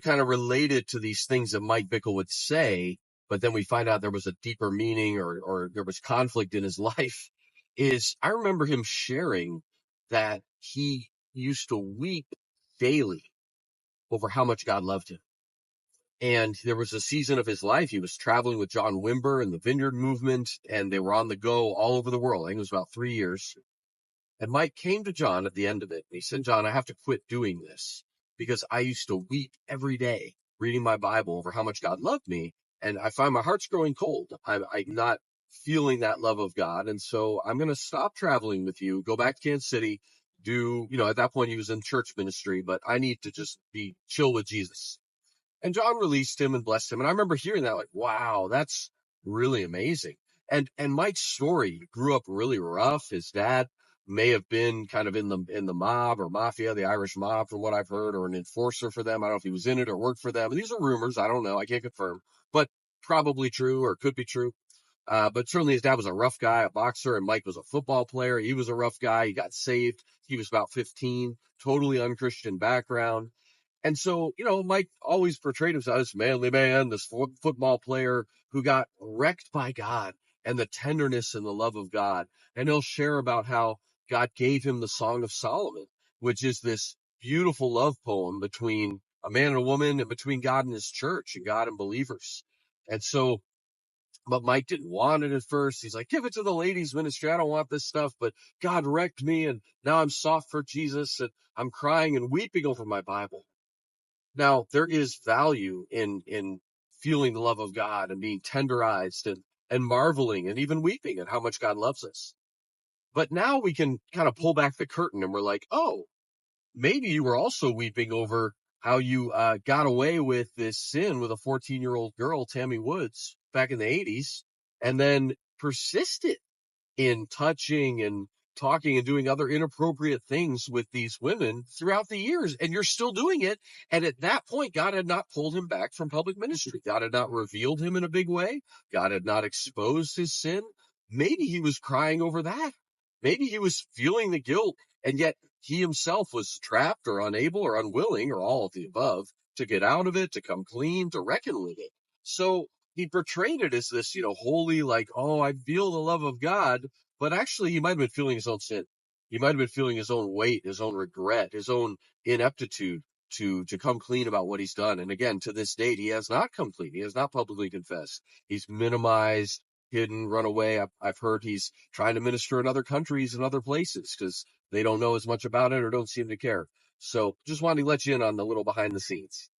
kind of related to these things that Mike Bickle would say, but then we find out there was a deeper meaning or there was conflict in his life, is I remember him sharing that he used to weep daily over how much God loved him. And there was a season of his life, he was traveling with John Wimber and the Vineyard Movement, and they were on the go all over the world. I think it was about 3 years. And Mike came to John at the end of it, and he said, John, I have to quit doing this because I used to weep every day reading my Bible over how much God loved me. And I find my heart's growing cold. I'm not feeling that love of God. And so I'm going to stop traveling with you, go back to Kansas City, at that point he was in church ministry, but I need to just be chill with Jesus. And John released him and blessed him. And I remember hearing that, like, wow, that's really amazing. And Mike's story grew up really rough. His dad may have been kind of in the mob or mafia, the Irish mob, from what I've heard, or an enforcer for them. I don't know if he was in it or worked for them. And these are rumors. I don't know. I can't confirm, but probably true or could be true. But certainly his dad was a rough guy, a boxer, and Mike was a football player. He was a rough guy. He got saved. He was about 15, totally unchristian background. And so, Mike always portrayed himself as this manly man, this football player who got wrecked by God and the tenderness and the love of God. And he'll share about how God gave him the Song of Solomon, which is this beautiful love poem between a man and a woman and between God and his church and God and believers. And so, but Mike didn't want it at first. He's like, give it to the ladies ministry. I don't want this stuff, but God wrecked me. And now I'm soft for Jesus and I'm crying and weeping over my Bible. Now, there is value in feeling the love of God and being tenderized and marveling and even weeping at how much God loves us. But now we can kind of pull back the curtain and we're like, oh, maybe you were also weeping over how you got away with this sin with a 14-year-old girl, Tammy Woods, back in the 80s, and then persisted in touching and talking and doing other inappropriate things with these women throughout the years, and you're still doing it. And at that point, God had not pulled him back from public ministry. God had not revealed him in a big way. God had not exposed his sin. Maybe he was crying over that. Maybe he was feeling the guilt, and yet he himself was trapped or unable or unwilling or all of the above to get out of it, to come clean, to reckon with it. So he portrayed it as this, holy, like, oh, I feel the love of God. But actually, he might have been feeling his own sin. He might have been feeling his own weight, his own regret, his own ineptitude to come clean about what he's done. And again, to this date, he has not come clean. He has not publicly confessed. He's minimized, hidden, run away. I've heard he's trying to minister in other countries and other places because they don't know as much about it or don't seem to care. So just wanted to let you in on the little behind the scenes.